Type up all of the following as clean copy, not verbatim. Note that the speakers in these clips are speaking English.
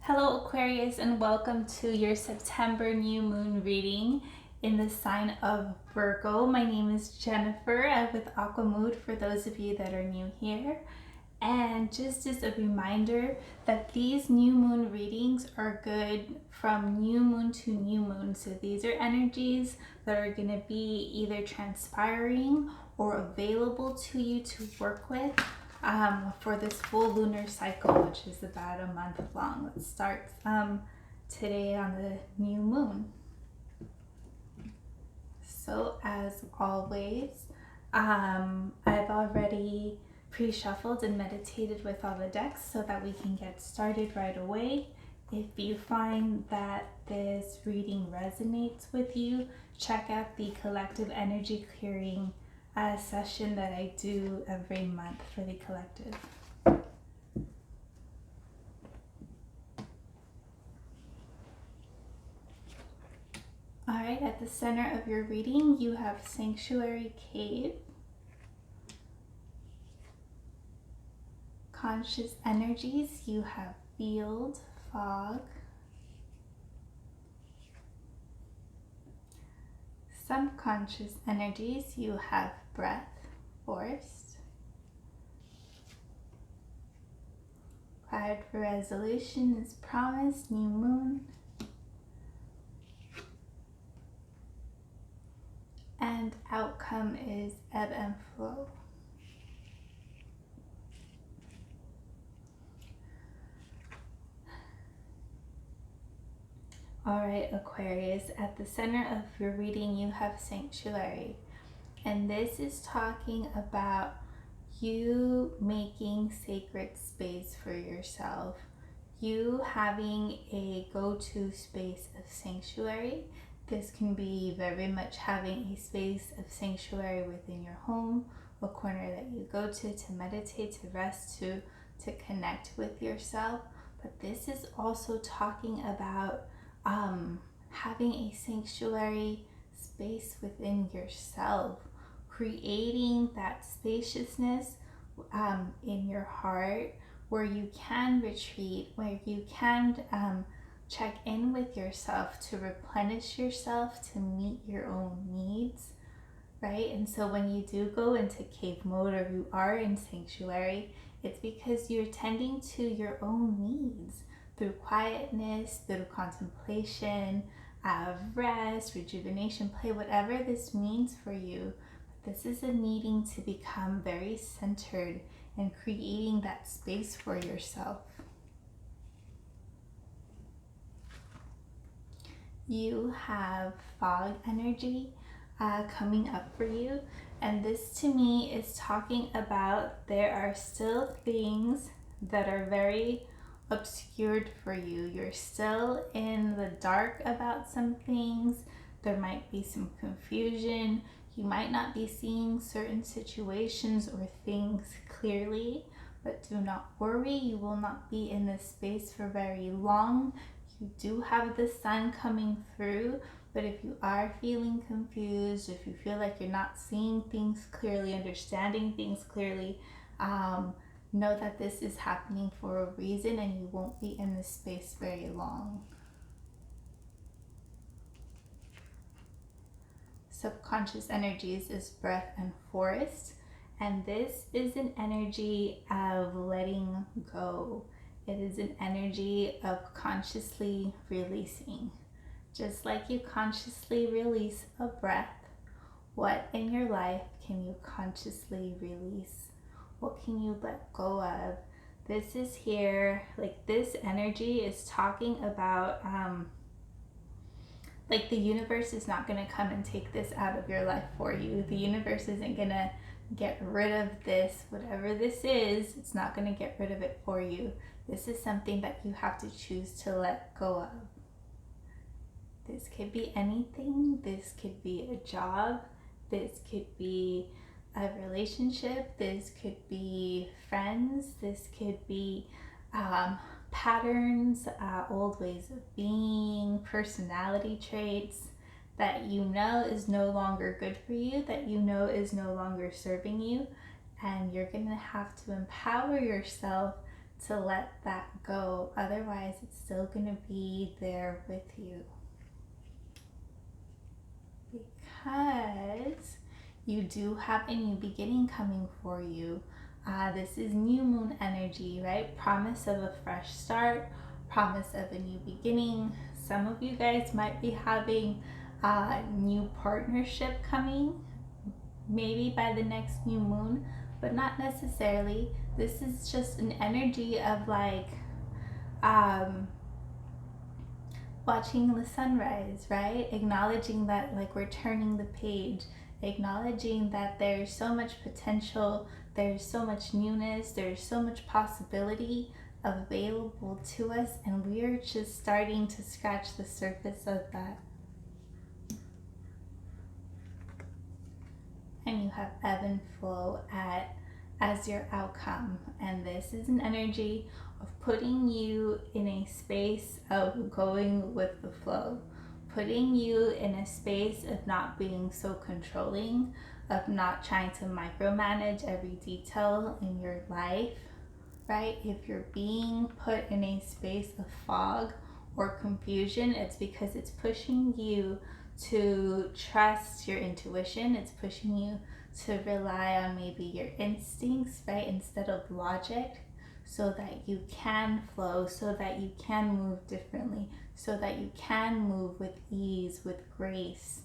Hello Aquarius, and welcome to your September new moon reading in the sign of Virgo. My name is Jennifer. I'm with Aqua Mood for those of you that are new here. And just as a reminder that these new moon readings are good from new moon to new moon. So these are energies that are going to be either transpiring or available to you to work with for this full lunar cycle, which is about a month long. Let's start today on the new moon. So as always, I've already pre-shuffled and meditated with all the decks so that we can get started right away. If you find that this reading resonates with you, check out the collective energy clearing session that I do every month for the collective. Alright, at the center of your reading, you have Sanctuary Cave, Conscious Energies, you have Field, Fog, Subconscious Energies, you have Breath, Forest, Cloud for Resolution is Promise, New Moon, and Outcome is Ebb and Flow. Alright, Aquarius, at the center of your reading you have Sanctuary, and this is talking about you making sacred space for yourself, you having a go-to space of sanctuary. This can be very much having a space of sanctuary within your home, a corner that you go to meditate, to rest, to connect with yourself. But this is also talking about having a sanctuary space within yourself, creating that spaciousness in your heart where you can retreat, where you can check in with yourself, to replenish yourself, to meet your own needs, right? And so when you do go into cave mode or you are in sanctuary, it's because you're tending to your own needs through quietness, through contemplation, rest, rejuvenation, play, whatever this means for you. This is a needing to become very centered and creating that space for yourself. You have fog energy coming up for you, and this to me is talking about there are still things that are very obscured for you. You're still in the dark about some things. There might be some confusion. You might not be seeing certain situations or things clearly, but do not worry. You will not be in this space for very long. You do have the sun coming through, but if you are feeling confused, if you feel like you're not seeing things clearly, understanding things clearly, know that this is happening for a reason and you won't be in this space very long. Subconscious energies is breath and forest, and this is an energy of letting go. It is an energy of consciously releasing. Just like you consciously release a breath, what in your life can you consciously release? What can you let go of? This is here, like this energy is talking about, like the universe is not going to come and take this out of your life for you. The universe isn't going to get rid of this. Whatever this is, it's not going to get rid of it for you. This is something that you have to choose to let go of. This could be anything. This could be a job. This could be a relationship. This could be friends. This could be patterns, old ways of being, personality traits that you know is no longer good for you, that you know is no longer serving you. And you're going to have to empower yourself to let that go. Otherwise, it's still going to be there with you. Because you do have a new beginning coming for you. This is new moon energy, right? Promise of a fresh start, promise of a new beginning. Some of you guys might be having a new partnership coming, maybe by the next new moon, but not necessarily. This is just an energy of like watching the sunrise, right? Acknowledging that like we're turning the page, acknowledging that there's so much potential, there's so much newness, there's so much possibility available to us, and we're just starting to scratch the surface of that. And you have ebb and flow as your outcome, and this is an energy of putting you in a space of going with the flow, putting you in a space of not being so controlling, of not trying to micromanage every detail in your life, right? If you're being put in a space of fog or confusion, it's because it's pushing you to trust your intuition. It's pushing you to rely on maybe your instincts, right, instead of logic, so that you can flow, so that you can move differently, so that you can move with ease, with grace.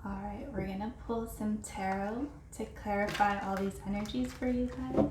All right, we're gonna pull some tarot to clarify all these energies for you guys.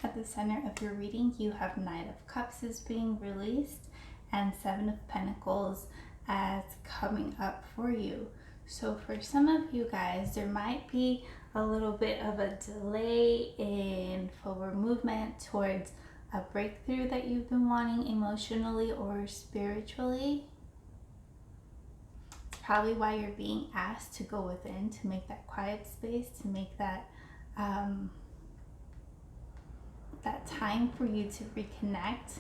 At the center of your reading, you have Knight of Cups is being released and Seven of Pentacles as coming up for you. So for some of you guys, there might be a little bit of a delay in forward movement towards a breakthrough that you've been wanting emotionally or spiritually. It's probably why you're being asked to go within, to make that quiet space, to make that that time for you to reconnect.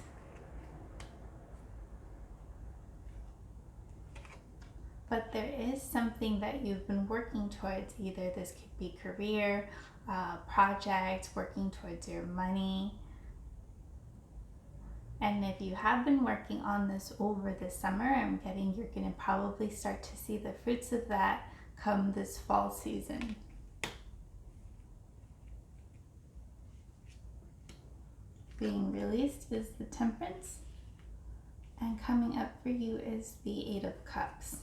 But there is something that you've been working towards. Either this could be career, project, working towards your money. And if you have been working on this over the summer, I'm getting you're going to probably start to see the fruits of that come this fall season. Being released is the Temperance, and coming up for you is the Eight of Cups.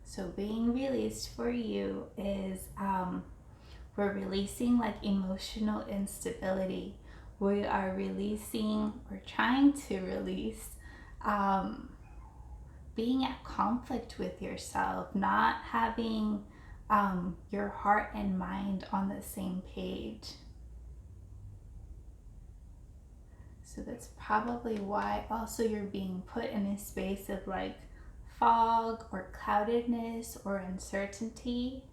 So being released for you is we're releasing like emotional instability. We are releasing, we're trying to release being at conflict with yourself, not having your heart and mind on the same page. So that's probably why also you're being put in a space of like fog or cloudedness or uncertainty,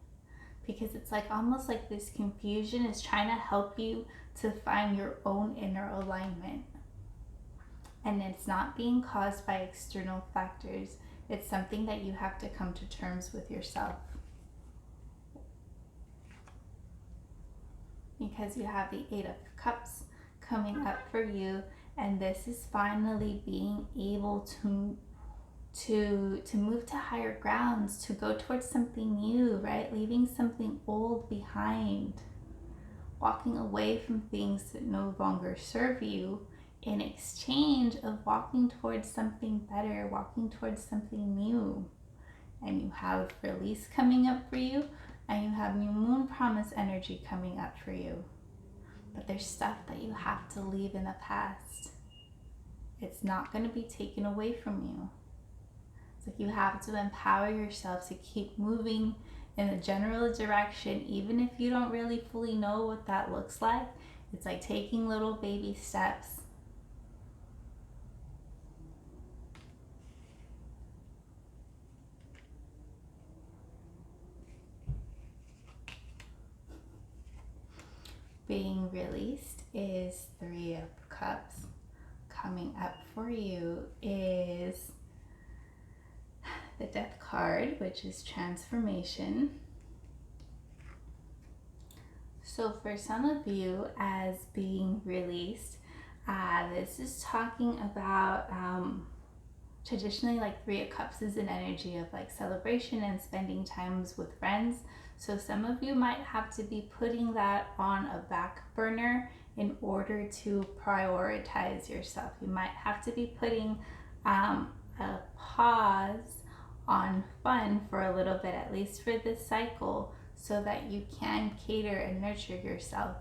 because it's like almost like this confusion is trying to help you to find your own inner alignment. And it's not being caused by external factors. It's something that you have to come to terms with yourself. Because you have the Eight of Cups coming up for you, and this is finally being able to move to higher grounds, to go towards something new, right? Leaving something old behind, walking away from things that no longer serve you in exchange of walking towards something better, walking towards something new. And you have release coming up for you, and you have new moon promise energy coming up for you. But there's stuff that you have to leave in the past. It's not going to be taken away from you. It's like you have to empower yourself to keep moving in a general direction, even if you don't really fully know what that looks like. It's like taking little baby steps. Being released is 3 of Cups. Coming up for you is the Death card, which is transformation. So for some of you, as being released, this is talking about traditionally, like 3 of Cups is an energy of like celebration and spending times with friends. So some of you might have to be putting that on a back burner in order to prioritize yourself. You might have to be putting a pause on fun for a little bit, at least for this cycle, so that you can cater and nurture yourself.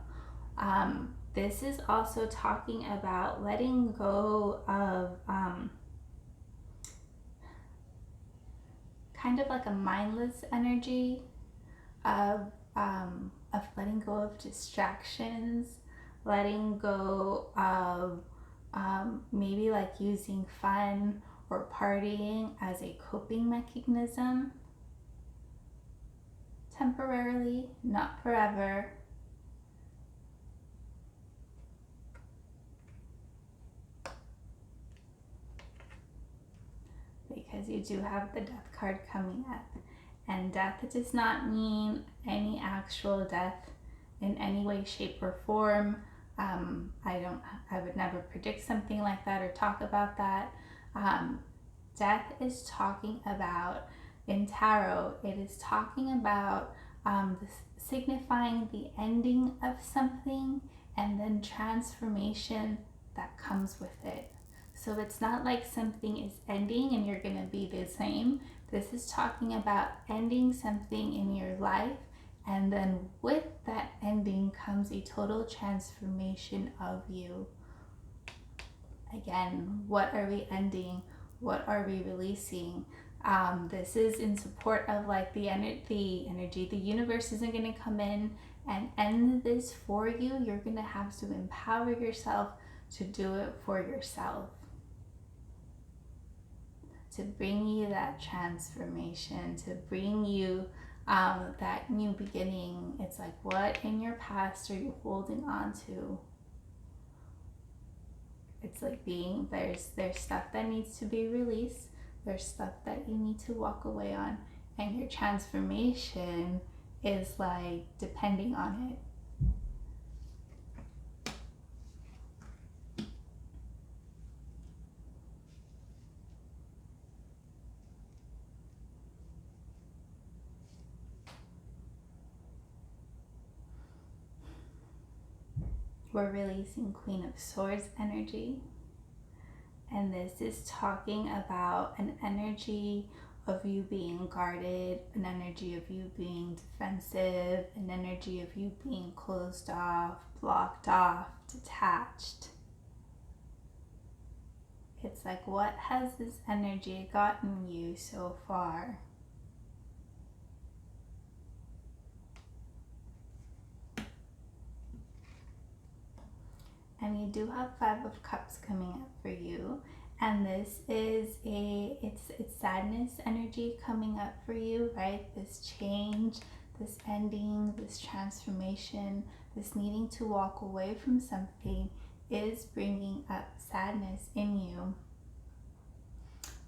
This is also talking about letting go of kind of like a mindless energy of letting go of distractions, letting go of maybe like using fun or partying as a coping mechanism temporarily, not forever. Because you do have the Death card coming up. And death does not mean any actual death in any way, shape, or form. I would never predict something like that or talk about that. Death is talking about, in tarot, it is talking about signifying the ending of something and then transformation that comes with it. So it's not like something is ending and you're going to be the same. This is talking about ending something in your life, and then with that ending comes a total transformation of you. Again, what are we ending? What are we releasing? This is in support of like the energy. The universe isn't going to come in and end this for you. You're going to have to empower yourself to do it for yourself, to bring you that transformation, to bring you that new beginning. It's like, what in your past are you holding on to? It's like there's stuff that needs to be released. There's stuff that you need to walk away on, and your transformation is like depending on it. We're releasing Queen of Swords energy. And this is talking about an energy of you being guarded, an energy of you being defensive, an energy of you being closed off, blocked off, detached. It's like, what has this energy gotten you so far? And you do have 5 of Cups coming up for you. And this is it's sadness energy coming up for you, right? This change, this ending, this transformation, this needing to walk away from something is bringing up sadness in you.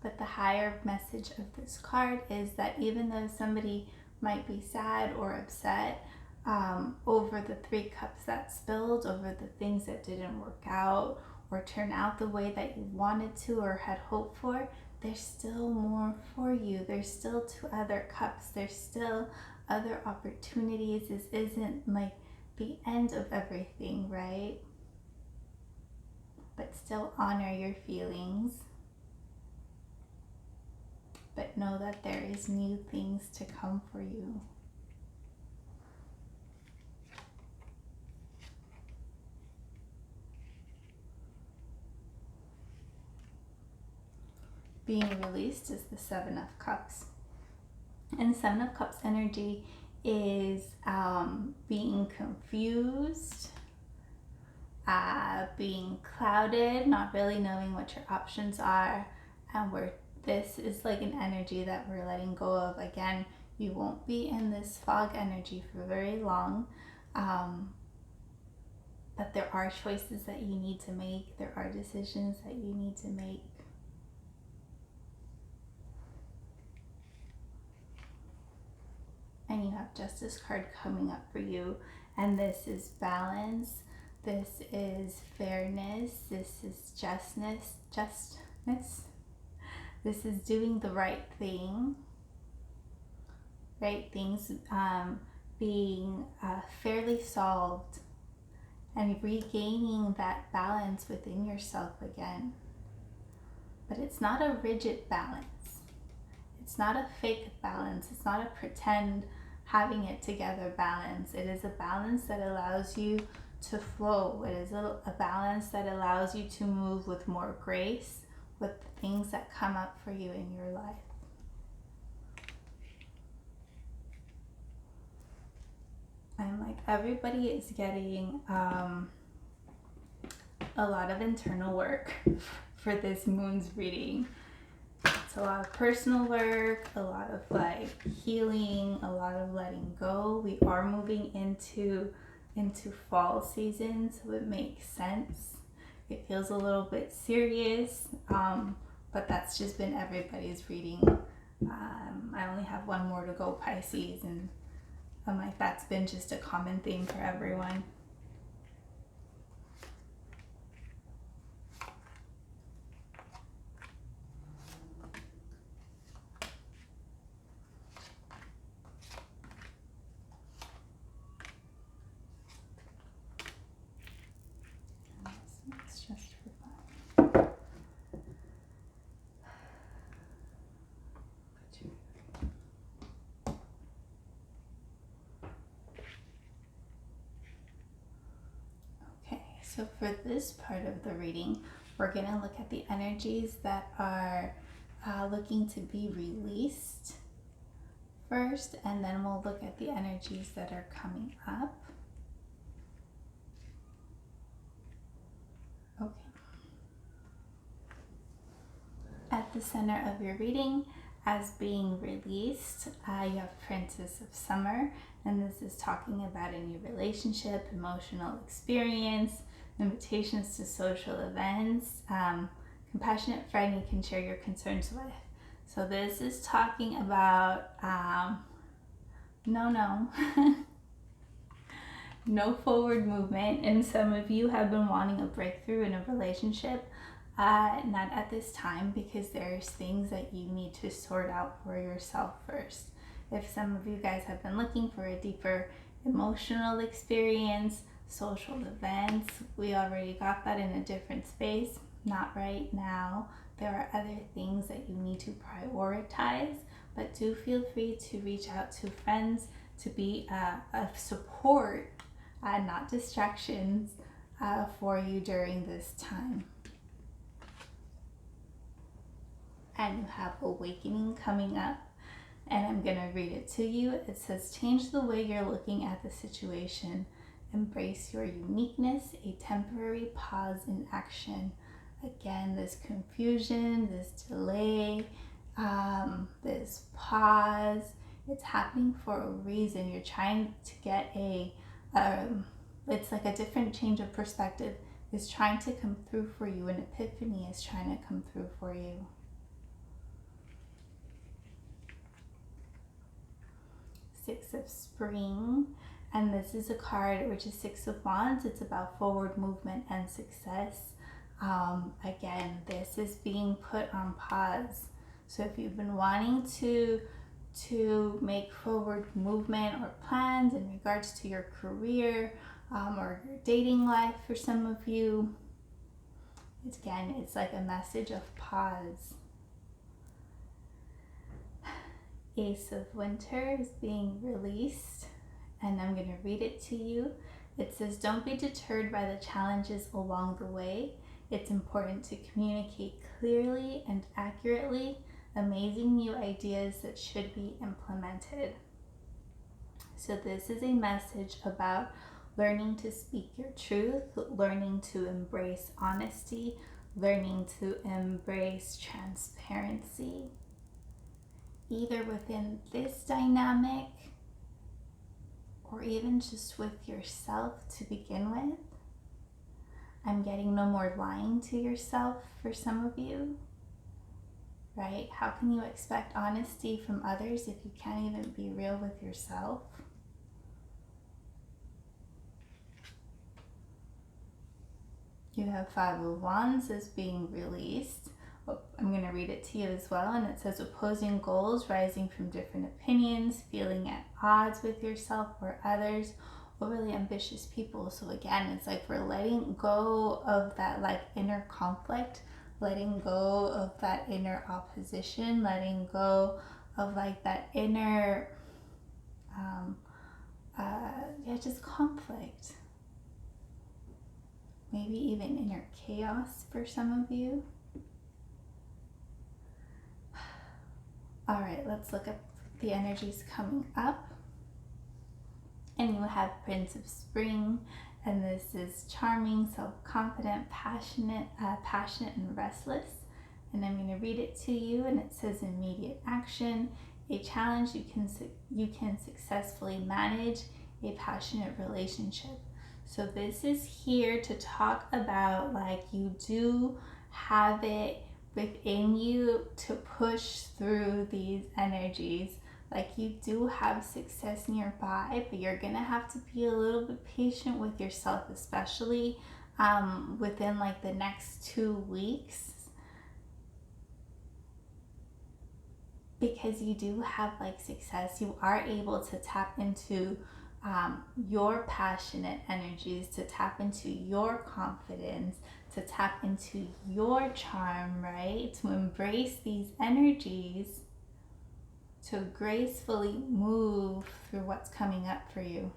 But the higher message of this card is that even though somebody might be sad or upset over the 3 cups that spilled, over the things that didn't work out or turn out the way that you wanted to or had hoped for, there's still more for you. There's still 2 other cups. There's still other opportunities. This isn't like the end of everything, right? but still honor your feelings. But know that there is new things to come for you. Being released is the Seven of Cups. And Seven of Cups energy is being confused, being clouded, not really knowing what your options are, and this is like an energy that we're letting go of. Again, you won't be in this fog energy for very long, but there are choices that you need to make. There are decisions that you need to make. And you have Justice card coming up for you, and this is balance, this is fairness, this is justness, this is doing the right thing, right things, being fairly solved, and regaining that balance within yourself again. But it's not a rigid balance. It's not a fake balance. It's not a pretend having it together balance. It is a balance that allows you to flow. It is a balance that allows you to move with more grace with the things that come up for you in your life. And like everybody is getting a lot of internal work for this moon's reading. It's a lot of personal work, a lot of like healing, a lot of letting go. We are moving into fall season, so it makes sense. It feels a little bit serious, but that's just been everybody's reading. I only have one more to go, Pisces, and I'm like, that's been just a common theme for everyone. It's just for fun. Okay, so for this part of the reading, we're going to look at the energies that are looking to be released first, and then we'll look at the energies that are coming up. Okay. At the center of your reading, as being released, you have Princess of Summer, and this is talking about a new relationship, emotional experience, invitations to social events, compassionate friend you can share your concerns with. So this is talking about no forward movement, and some of you have been wanting a breakthrough in a relationship. Not at this time, because there's things that you need to sort out for yourself first. If some of you guys have been looking for a deeper emotional experience, social events, we already got that in a different space. Not right now. There are other things that you need to prioritize, but do feel free to reach out to friends to be a support, not distractions, for you during this time. And you have Awakening coming up, and I'm going to read it to you. It says, change the way you're looking at the situation. Embrace your uniqueness, a temporary pause in action. Again, this confusion, this delay, this pause, it's happening for a reason. You're trying to get it's like a different change of perspective is trying to come through for you. An epiphany is trying to come through for you. Six of Spring, and this is a card which is Six of Wands. It's about forward movement and success. Again, this is being put on pause. So if you've been wanting to make forward movement or plans in regards to your career or your dating life, for some of you, Again, it's like a message of pause. Ace of Winter is being released, and I'm going to read it to you. It says, don't be deterred by the challenges along the way. It's important to communicate clearly and accurately, amazing new ideas that should be implemented. So this is a message about learning to speak your truth, learning to embrace honesty, learning to embrace transparency, either within this dynamic or even just with yourself to begin with. I'm getting no more lying to yourself for some of you, right? How can you expect honesty from others if you can't even be real with yourself? You have Five of Wands as being released. I'm going to read it to you as well. And it says, opposing goals, rising from different opinions, feeling at odds with yourself or others, overly ambitious people. So again, it's like we're letting go of that like inner conflict, letting go of that inner opposition, letting go of like that inner, just conflict. Maybe even inner chaos for some of you. All right, let's look at the energies coming up. And you have Prince of Spring, and this is charming, self-confident, passionate, and restless. And I'm going to read it to you, and it says immediate action, a challenge you can successfully manage, a passionate relationship. So this is here to talk about like you do have it within you to push through these energies. Like you do have success nearby, but you're gonna have to be a little bit patient with yourself, especially within like the next 2 weeks, because you do have like success. You are able to tap into your passionate energies, to tap into your confidence, to tap into your charm, right? To embrace these energies, to gracefully move through what's coming up for you.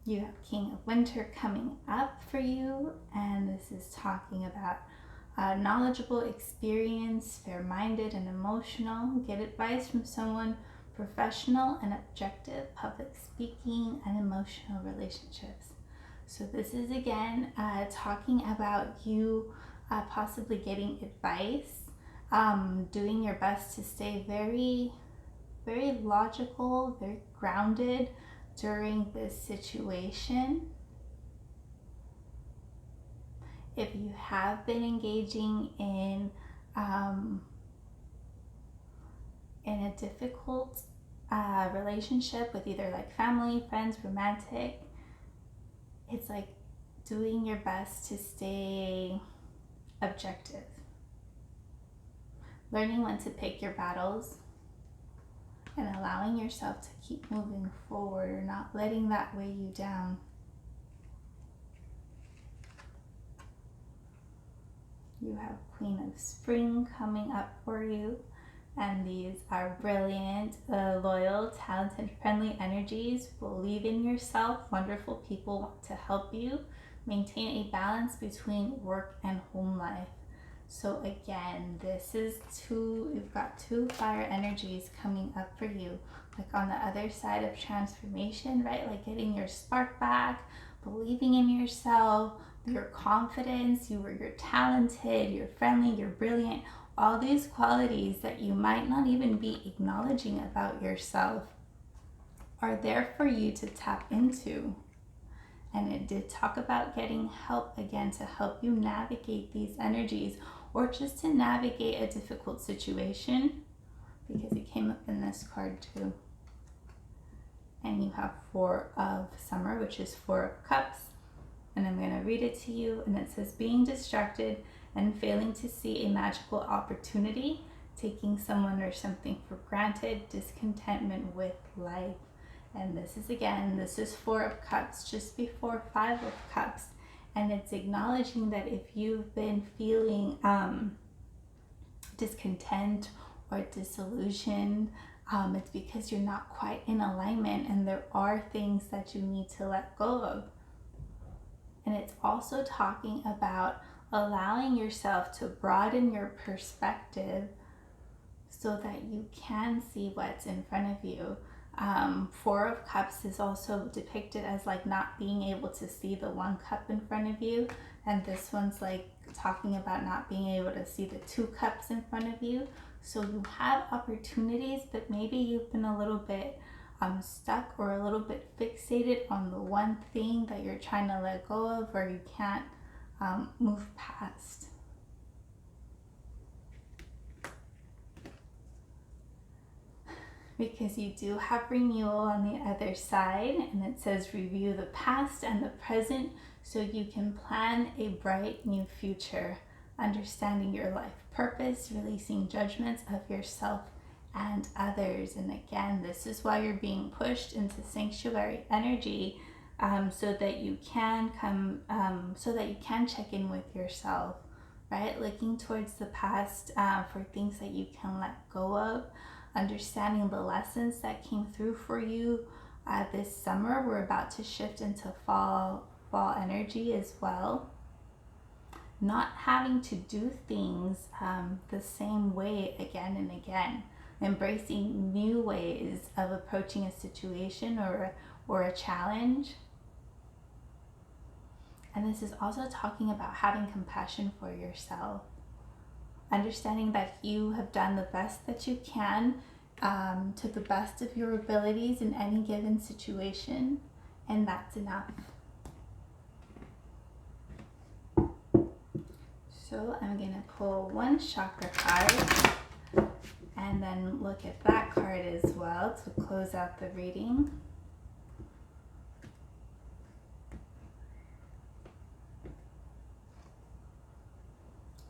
You have King of Winter coming up for you, and this is talking about knowledgeable, experienced, fair-minded, and emotional. Get advice from someone professional and objective, public speaking, and emotional relationships. So this is again talking about you possibly getting advice, doing your best to stay very, very logical, very grounded during this situation. If you have been engaging in a difficult relationship with either like family, friends, romantic, it's like doing your best to stay objective. Learning when to pick your battles and allowing yourself to keep moving forward, or not letting that weigh you down. You have Queen of Spring coming up for you, and these are brilliant, loyal, talented, friendly energies. Believe in yourself. Wonderful people want to help you. Maintain a balance between work and home life. So again, this is you've got 2 fire energies coming up for you, like on the other side of transformation, right? Like getting your spark back, believing in yourself, your confidence, you're talented, you're friendly, you're brilliant. All these qualities that you might not even be acknowledging about yourself are there for you to tap into. And it did talk about getting help again to help you navigate these energies, or just to navigate a difficult situation, because it came up in this card too. And you have 4 of Summer, which is 4 of Cups. And I'm going to read it to you, and it says, being distracted and failing to see a magical opportunity, taking someone or something for granted, discontentment with life. And this is Four of Cups, just before Five of Cups. And it's acknowledging that if you've been feeling discontent or disillusioned, it's because you're not quite in alignment, and there are things that you need to let go of. And it's also talking about allowing yourself to broaden your perspective so that you can see what's in front of you. Four of Cups is also depicted as like not being able to see the one cup in front of you, and this one's like talking about not being able to see the two cups in front of you. So you have opportunities, but maybe you've been a little bit stuck or a little bit fixated on the one thing that you're trying to let go of, or you can't move past. Because you do have renewal on the other side, and it says review the past and the present so you can plan a bright new future, understanding your life purpose, releasing judgments of yourself and others. And again, this is why you're being pushed into sanctuary energy, so that you can check in with yourself, right? Looking towards the past for things that you can let go of, understanding the lessons that came through for you this summer. We're about to shift into fall energy as well. Not having to do things the same way again and again. Embracing new ways of approaching a situation or a challenge. And this is also talking about having compassion for yourself. Understanding that you have done the best that you can, to the best of your abilities in any given situation, and that's enough. So I'm going to pull one chakra card and then look at that card as well to close out the reading.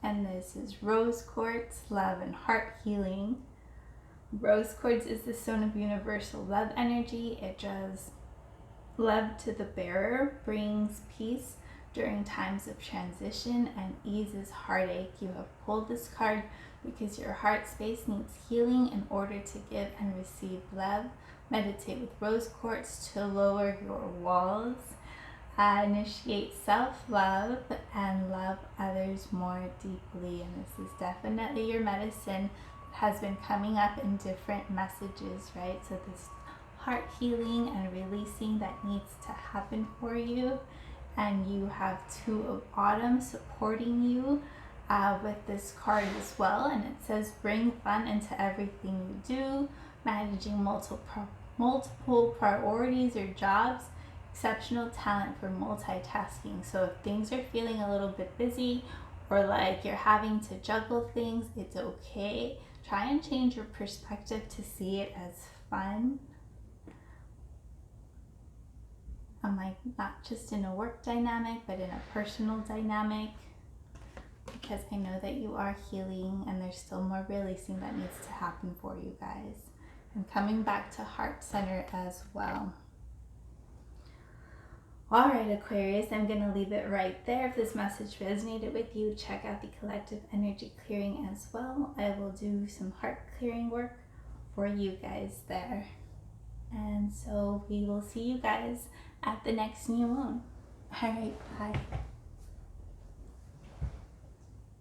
And this is Rose Quartz, Love and Heart Healing. Rose Quartz is the stone of universal love energy. It draws love to the bearer, brings peace during times of transition, and eases heartache. You have pulled this card because your heart space needs healing in order to give and receive love. Meditate with Rose Quartz to lower your walls. Initiate self-love and love others more deeply. And this is definitely your medicine that has been coming up in different messages, right? So this heart healing and releasing that needs to happen for you. And you have Two of Autumn supporting you with this card as well. And it says bring fun into everything you do, managing multiple priorities or jobs, exceptional talent for multitasking. So if things are feeling a little bit busy or like you're having to juggle things, it's okay. Try and change your perspective to see it as fun. I'm like, not just in a work dynamic, but in a personal dynamic, because I know that you are healing and there's still more releasing that needs to happen for you guys. And coming back to heart center as well. All right, Aquarius, I'm going to leave it right there. If this message resonated with you, check out the collective energy clearing as well. I will do some heart clearing work for you guys there. And so we will see you guys at the next new moon. All right, bye.